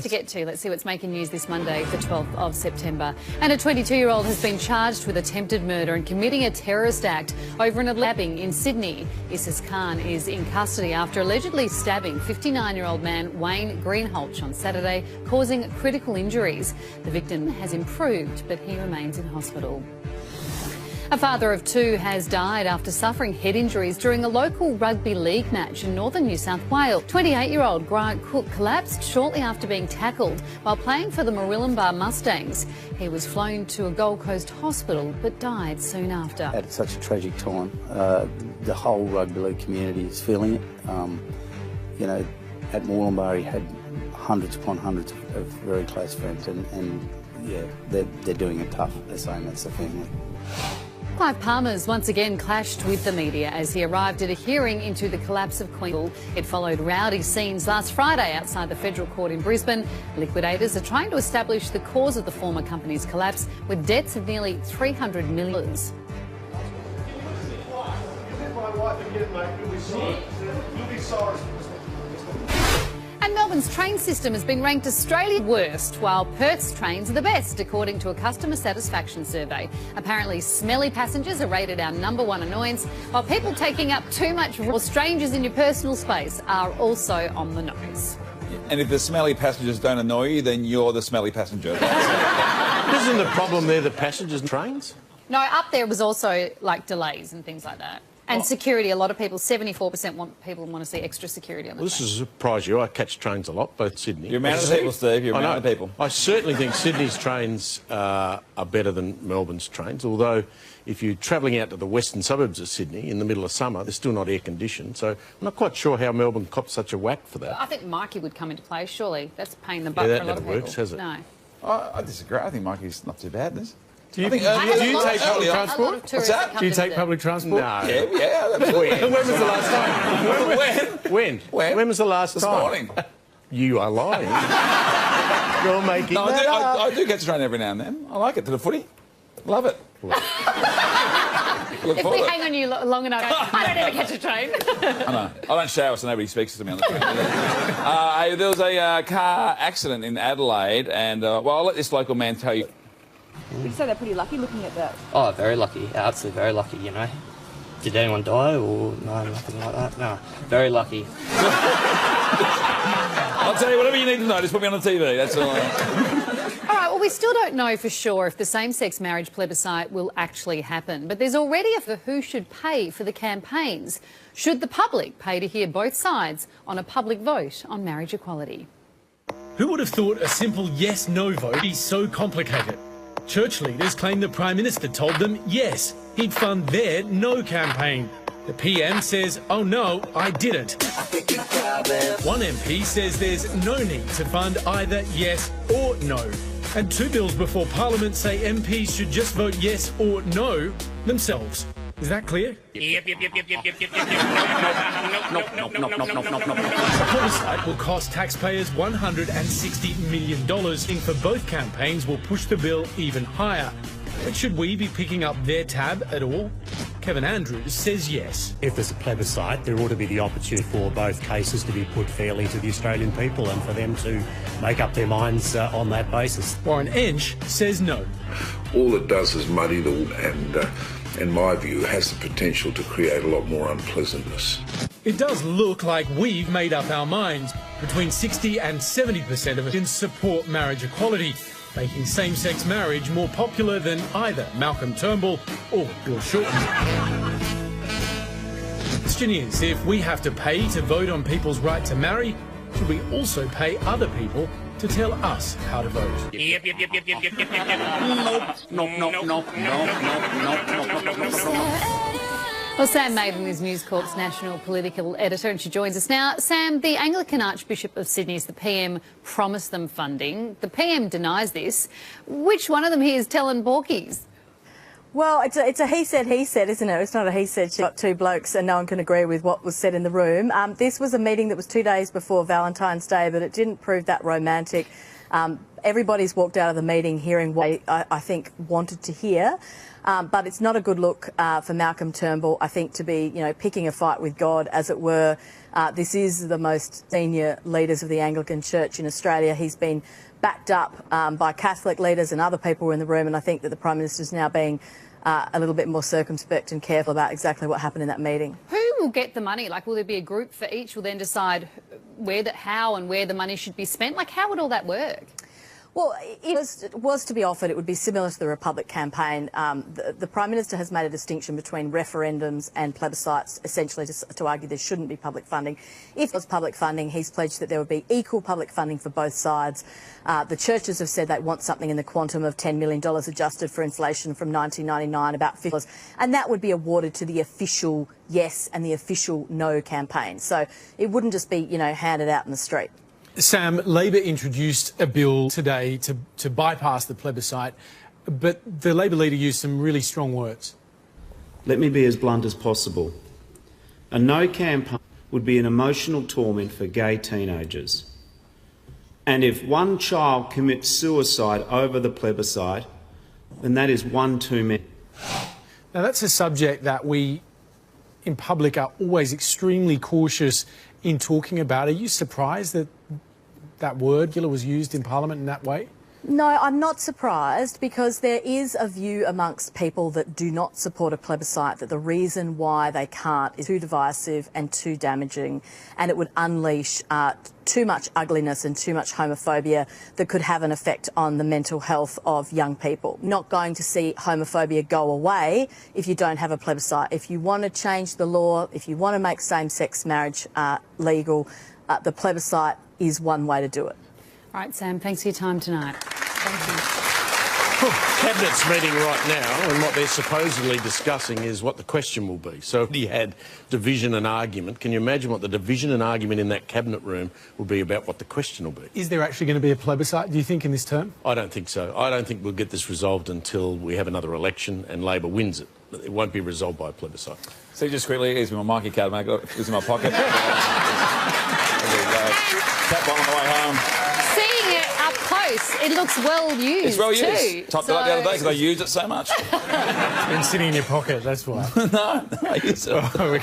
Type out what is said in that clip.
To get to, let's see what's making news this Monday, the 12th of September. And a 22-year-old has been charged with attempted murder and committing a terrorist act over an stabbing in Sydney. Isis Khan is in custody after allegedly stabbing 59-year-old man Wayne Greenhalgh on Saturday, causing critical injuries. The victim has improved, but he remains in hospital. A father of two has died after suffering head injuries during a local rugby league match in northern New South Wales. 28-year-old Grant Cook collapsed shortly after being tackled while playing for the Marillambah Mustangs. He was flown to a Gold Coast hospital but died soon after. At such a tragic time, the whole rugby league community is feeling it. You know, at Marillambah he had hundreds upon hundreds of very close friends, and yeah, they're doing it tough. They're saying that's the family. Clive Palmer's once again clashed with the media as he arrived at a hearing into the collapse of Queen. It followed rowdy scenes last Friday outside the federal court in Brisbane. Liquidators are trying to establish the cause of the former company's collapse with debts of nearly $300 million. And Melbourne's train system has been ranked Australia's worst, while Perth's trains are the best, according to a customer satisfaction survey. Apparently, smelly passengers are rated our #1 annoyance, while people taking up too much or strangers in your personal space are also on the nose. And if the smelly passengers don't annoy you, then you're the smelly passenger. Isn't the problem there the passengers and trains? No, up there was also like delays and things like that. And security, a lot of people, 74% want to see extra security on the train. This is a surprise you. I catch trains a lot, both Sydney. You're a man of the people, Steve. You're a man of the people. I certainly think Sydney's trains are better than Melbourne's trains, although if you're travelling out to the western suburbs of Sydney in the middle of summer, they're still not air-conditioned, so I'm not quite sure how Melbourne copped such a whack for that. I think Mikey would come into play, surely. That's a pain in the butt for a lot of people. That never works, has it? No. I disagree. I think Mikey's not too bad, is Do you take public transport? What's that? Do you take public transport? No. Yeah. When was the last time? When? When was the last time? This morning. You are lying. You're making that up. I do catch a train every now and then. I like it. To the footy. Love it. If we hang on you long enough, I don't ever catch a train. I know. I don't shower, so nobody speaks to me on the train. There was a car accident in Adelaide, and, well, I'll let this local man tell you. Would you say they're pretty lucky looking at that? Oh, very lucky. Absolutely very lucky, you know. Did anyone die or no, nothing like that? No, very lucky. I'll tell you whatever you need to know, just put me on the TV, that's all. All right, well, we still don't know for sure if the same-sex marriage plebiscite will actually happen, but there's already a who should pay for the campaigns. Should the public pay to hear both sides on a public vote on marriage equality? Who would have thought a simple yes-no vote would be so complicated? Church leaders claim the Prime Minister told them yes, he'd fund their no campaign. The PM says, oh no, I didn't. One MP says there's no need to fund either yes or no. And two bills before Parliament say MPs should just vote yes or no themselves. Is that clear? Yep. The plebiscite will cost taxpayers $160 million. For both campaigns will push the bill even higher. But should we be picking up their tab at all? Kevin Andrews says yes. If there's a plebiscite, there ought to be the opportunity for both cases to be put fairly to the Australian people and for them to make up their minds on that basis. Warren Ensch says no. All it does is muddy the water and, in my view, has the potential to create a lot more unpleasantness. It does look like we've made up our minds. Between 60 and 70% of us support marriage equality, making same-sex marriage more popular than either Malcolm Turnbull or Bill Shorten. The question is, if we have to pay to vote on people's right to marry, should we also pay other people to tell us how to vote? Well, Sam Maiden is News Corp's national political editor, and she joins us now. Sam, the Anglican Archbishop of Sydney's the PM promised them funding. The PM denies this. Which one of them here is telling porkies? Well, it's a he said, isn't it? It's not a he said, she got two blokes and no one can agree with what was said in the room. This was a meeting that was 2 days before Valentine's Day, but it didn't prove that romantic. Everybody's walked out of the meeting hearing what I think wanted to hear. But it's not a good look for Malcolm Turnbull, I think, to be, picking a fight with God, as it were. This is the most senior leaders of the Anglican Church in Australia. He's been backed up by Catholic leaders and other people in the room, and I think that the Prime Minister's now being a little bit more circumspect and careful about exactly what happened in that meeting. Who will get the money? Like, will there be a group for each? Will then decide how and where the money should be spent? Like, how would all that work? Well, if it was to be offered, it would be similar to the Republic campaign. The Prime Minister has made a distinction between referendums and plebiscites, essentially to argue there shouldn't be public funding. If there was public funding, he's pledged that there would be equal public funding for both sides. The churches have said they want something in the quantum of $10 million adjusted for inflation from 1999, about $50, and that would be awarded to the official yes and the official no campaign. So it wouldn't just be, handed out in the street. Sam, Labor introduced a bill today to bypass the plebiscite, but the Labor leader used some really strong words. Let me be as blunt as possible. A no campaign would be an emotional torment for gay teenagers. And if one child commits suicide over the plebiscite, then that is one too many. Now, that's a subject that we in public are always extremely cautious in talking about. Are you surprised that that word, Gilla, was used in Parliament in that way? No, I'm not surprised, because there is a view amongst people that do not support a plebiscite that the reason why they can't is too divisive and too damaging, and it would unleash too much ugliness and too much homophobia that could have an effect on the mental health of young people. Not going to see homophobia go away if you don't have a plebiscite. If you want to change the law, if you want to make same-sex marriage legal, the plebiscite is one way to do it. All right, Sam, thanks for your time tonight. Cabinet's meeting right now, and what they're supposedly discussing is what the question will be. So if he had division and argument, can you imagine what the division and argument in that cabinet room will be about what the question will be? Is there actually going to be a plebiscite, do you think, in this term? I don't think so. I don't think we'll get this resolved until we have another election and Labor wins it. It won't be resolved by a plebiscite. See, just quickly, here's my Mikey card, mate. Got it in my pocket. There you go. Tap on the way home. Seeing it up close, it looks well used. It's well used. Too. Topped it up the other day because I used it so much. It's been sitting in your pocket, that's why. No, I used it.